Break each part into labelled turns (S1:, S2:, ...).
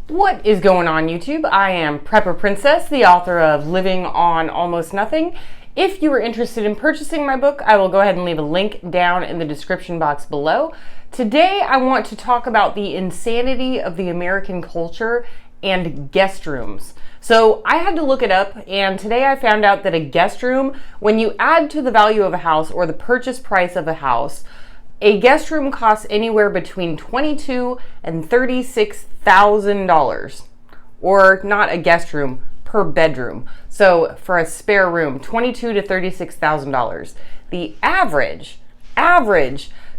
S1: What is going on, YouTube? I am Prepper Princess, the author of Living on Almost Nothing. If you are interested in purchasing my book, I will go ahead and leave a link down in the description box below. Today, I want to talk about the insanity of the American culture and guest rooms. So I had to look it up, and today I found out that a guest room, when you add to the value of a house or the purchase price of a house, a guest room costs anywhere between $22,000 and $36,000, or not a guest room, per bedroom. So for a spare room, $22,000 to $36,000. The average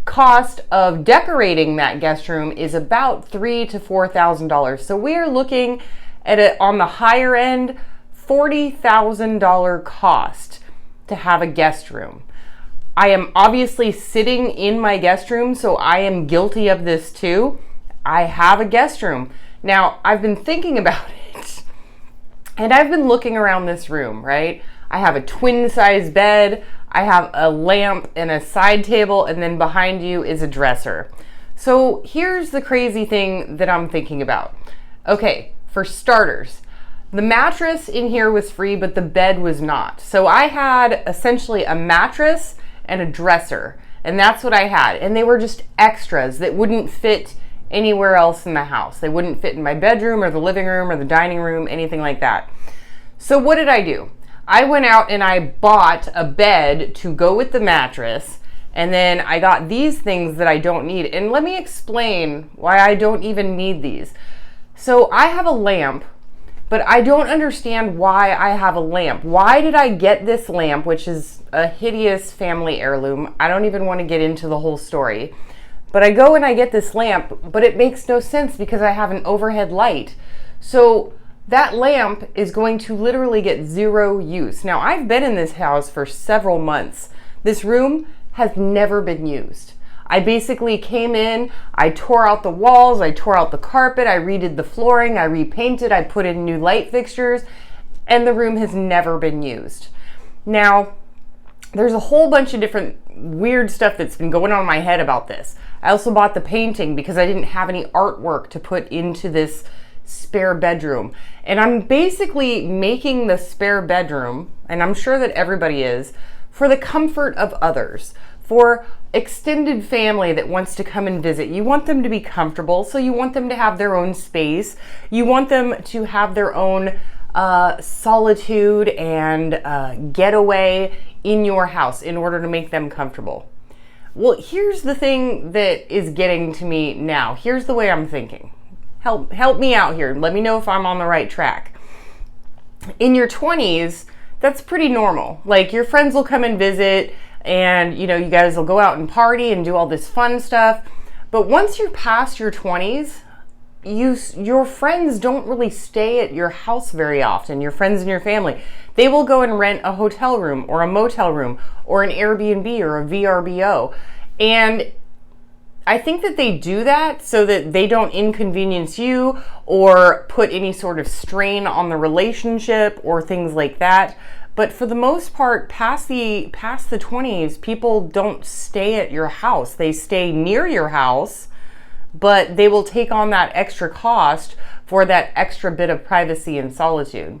S1: cost of decorating that guest room is about $3,000 to $4,000. So we're looking at on the higher end, $40,000 cost to have a guest room. I am obviously sitting in my guest room, so I am guilty of this too. I have a guest room. Now, I've been thinking about it, and I've been looking around this room, right? I have a twin-size bed, I have a lamp and a side table, and then behind you is a dresser. So here's the crazy thing that I'm thinking about. Okay, for starters, the mattress in here was free, but the bed was not. So I had essentially a mattress and a dresser, and that's what I had. And they were just extras that wouldn't fit anywhere else in the house. They wouldn't fit in my bedroom or the living room or the dining room, anything like that. So what did I do? I went out and I bought a bed to go with the mattress, and then I got these things that I don't need. And let me explain why I don't even need these. So I have a lamp, but I don't understand why I have a lamp. Why did I get this lamp, which is a hideous family heirloom? I don't even want to get into the whole story. But I go and I get this lamp, but it makes no sense because I have an overhead light. So that lamp is going to literally get zero use. Now, I've been in this house for several months. This room has never been used. I basically came in, I tore out the walls, I tore out the carpet, I redid the flooring, I repainted, I put in new light fixtures, and the room has never been used. Now, there's a whole bunch of different weird stuff that's been going on in my head about this. I also bought the painting because I didn't have any artwork to put into this spare bedroom. And I'm basically making the spare bedroom, and I'm sure that everybody is, for the comfort of others. For extended family that wants to come and visit. You want them to be comfortable, so you want them to have their own space. You want them to have their own solitude and getaway in your house in order to make them comfortable. Well, here's the thing that is getting to me now. Here's the way I'm thinking. Help me out here. Let me know if I'm on the right track. In your 20s, that's pretty normal. Like, your friends will come and visit, and you guys will go out and party and do all this fun stuff. But once you're past your 20s, your friends don't really stay at your house very often, your friends and your family. They will go and rent a hotel room or a motel room or an Airbnb or a VRBO. And I think that they do that so that they don't inconvenience you or put any sort of strain on the relationship or things like that. But for the most part, past the 20s, people don't stay at your house. They stay near your house, but they will take on that extra cost for that extra bit of privacy and solitude.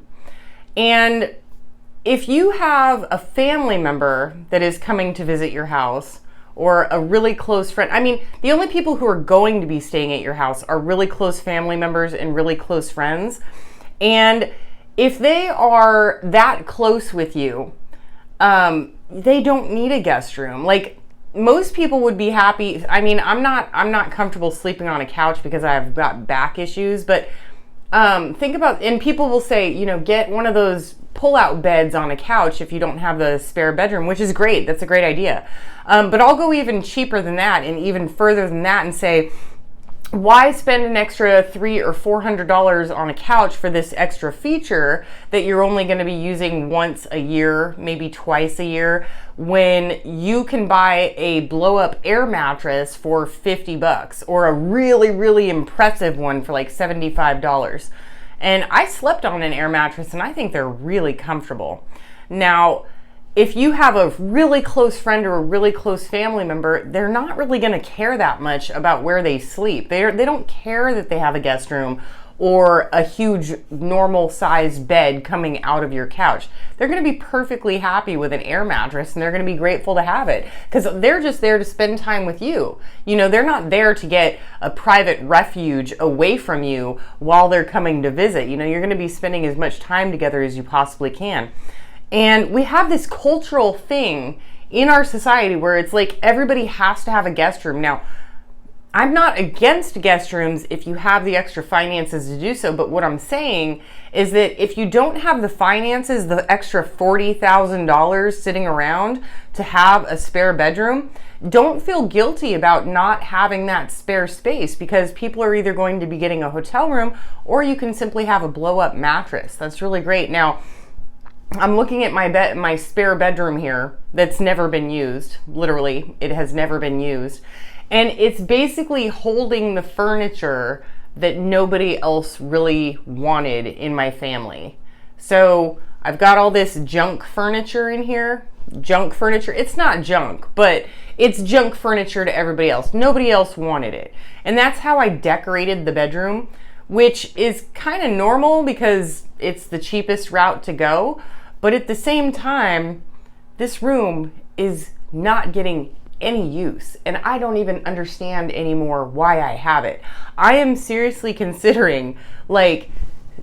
S1: And if you have a family member that is coming to visit your house, or a really close friend, I mean, the only people who are going to be staying at your house are really close family members and really close friends. And if they are that close with you, they don't need a guest room. Like, most people would be happy. I mean, I'm not comfortable sleeping on a couch because I've got back issues, but think about, and people will say, get one of those pull-out beds on a couch if you don't have a spare bedroom, which is great. That's a great idea. But I'll go even cheaper than that and even further than that and say, why spend an extra $300 or $400 on a couch for this extra feature that you're only going to be using once a year, maybe twice a year, when you can buy a blow-up air mattress for $50 or a really, really impressive one for like $75. And I slept on an air mattress and I think they're really comfortable. Now, if you have a really close friend or a really close family member, they're not really going to care that much about where they sleep. They don't care that they have a guest room or a huge normal sized bed coming out of your couch. They're going to be perfectly happy with an air mattress, and they're going to be grateful to have it because they're just there to spend time with you. You know, they're not there to get a private refuge away from you while they're coming to visit. You know, you're going to be spending as much time together as you possibly can. And we have this cultural thing in our society where it's like everybody has to have a guest room. Now, I'm not against guest rooms if you have the extra finances to do so, but what I'm saying is that if you don't have the finances, the extra $40,000 sitting around to have a spare bedroom, don't feel guilty about not having that spare space, because people are either going to be getting a hotel room or you can simply have a blow-up mattress. That's really great. Now, I'm looking at my spare bedroom here that's never been used. Literally, it has never been used. And it's basically holding the furniture that nobody else really wanted in my family. So I've got all this junk furniture in here. Junk furniture. It's not junk, but it's junk furniture to everybody else. Nobody else wanted it. And that's how I decorated the bedroom, which is kind of normal because it's the cheapest route to go. But at the same time, this room is not getting any use, and I don't even understand anymore why I have it. I am seriously considering like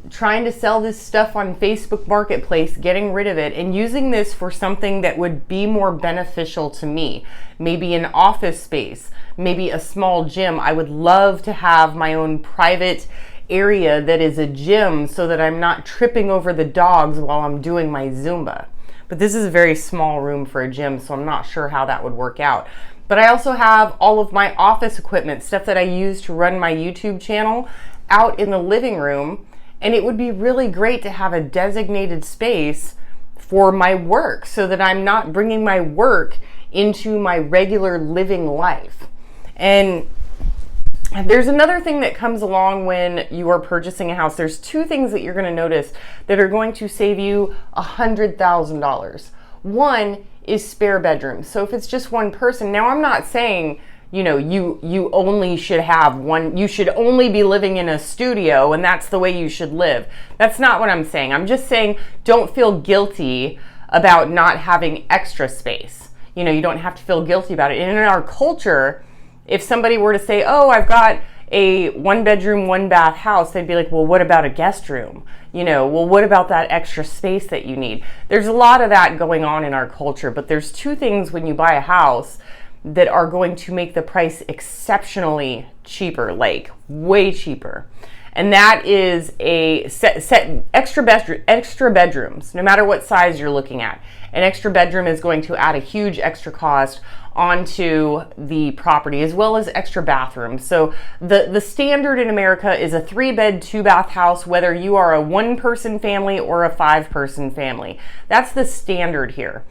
S1: trying to sell this stuff on Facebook Marketplace, getting rid of it, and using this for something that would be more beneficial to me. Maybe an office space, maybe a small gym. I would love to have my own private area that is a gym so that I'm not tripping over the dogs while I'm doing my Zumba. But this is a very small room for a gym, so I'm not sure how that would work out. But I also have all of my office equipment, stuff that I use to run my YouTube channel, out in the living room. And it would be really great to have a designated space for my work so that I'm not bringing my work into my regular living life. And there's another thing that comes along when you are purchasing a house. There's two things that you're going to notice that are going to save you $100,000. One is spare bedrooms. So if it's just one person, now I'm not saying, you know, you only should have one, you should only be living in a studio and that's the way you should live. That's not what I'm saying. I'm just saying don't feel guilty about not having extra space. You know, you don't have to feel guilty about it. And in our culture, if somebody were to say, oh, I've got a 1-bedroom, 1-bath house, they'd be like, well, what about a guest room? You know, well, what about that extra space that you need? There's a lot of that going on in our culture, but there's two things when you buy a house that are going to make the price exceptionally cheaper, like way cheaper. And that is a set extra bedrooms, no matter what size you're looking at. An extra bedroom is going to add a huge extra cost onto the property, as well as extra bathrooms. So the standard in America is a 3-bed, 2-bath house, whether you are a 1-person family or a 5-person family. That's the standard here.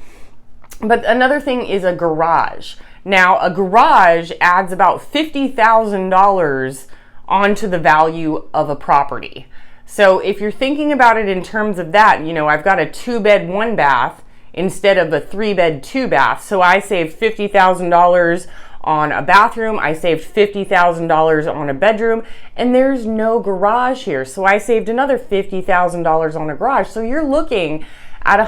S1: But another thing is a garage. Now, a garage adds about $50,000 onto the value of a property. So if you're thinking about it in terms of that, you know, I've got a 2-bed, 1-bath instead of a 3-bed, 2-bath. So I saved $50,000 on a bathroom. I saved $50,000 on a bedroom, and there's no garage here. So I saved another $50,000 on a garage. So you're looking at a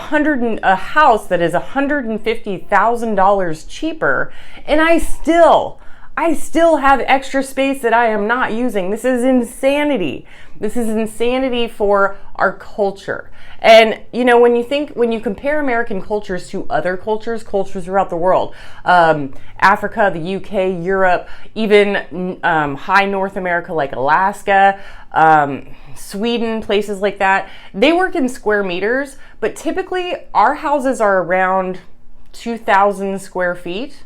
S1: house that is $150,000 cheaper, and I still have extra space that I am not using. This is insanity. This is insanity for our culture. And you know, when you compare American cultures to other cultures throughout the world, Africa, the UK, Europe, even high North America like Alaska, Sweden, places like that, they work in square meters, but typically our houses are around 2,000 square feet.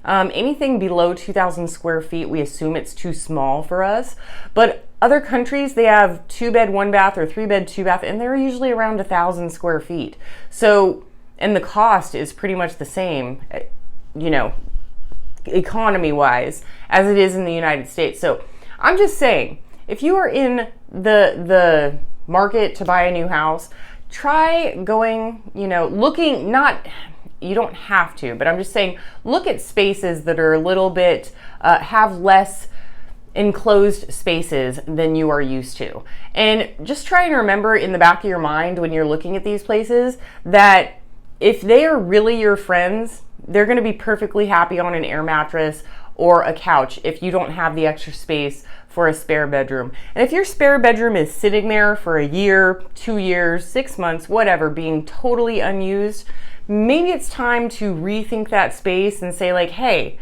S1: Anything below 2,000 square feet, we assume it's too small for us. But other countries, they have 2-bed, 1-bath or 3-bed, 2-bath, and they're usually around 1,000 square feet. So, and the cost is pretty much the same, you know, economy-wise, as it is in the United States. So I'm just saying, if you are in the market to buy a new house, try going, looking, not, you don't have to, but I'm just saying, look at spaces that are a little bit, have less enclosed spaces than you are used to. And just try and remember in the back of your mind when you're looking at these places that if they are really your friends, they're going to be perfectly happy on an air mattress or a couch if you don't have the extra space for a spare bedroom. And if your spare bedroom is sitting there for a year, 2 years, 6 months, whatever, being totally unused, maybe it's time to rethink that space and say like, hey,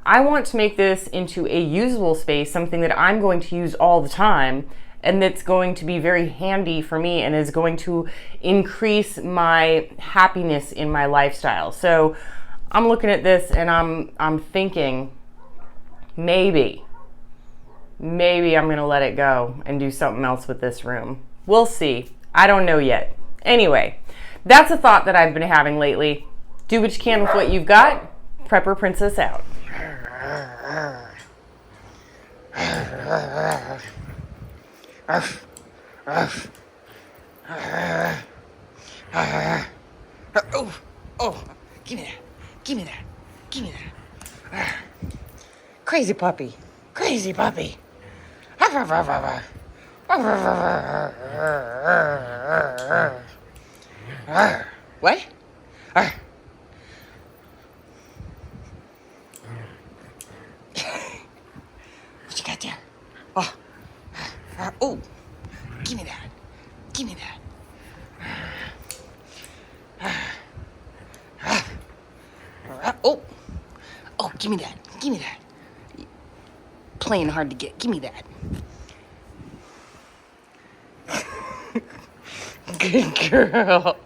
S1: I want to make this into a usable space, something that I'm going to use all the time and that's going to be very handy for me and is going to increase my happiness in my lifestyle. So I'm looking at this and I'm thinking maybe I'm going to let it go and do something else with this room. We'll see. I don't know yet. Anyway, that's a thought that I've been having lately. Do what you can with what you've got. Prepper Princess out.
S2: Oh, give me that. Crazy puppy. What? What you got there? Oh, give me that. Oh, give me that. Playing hard to get. Give me that. Good girl.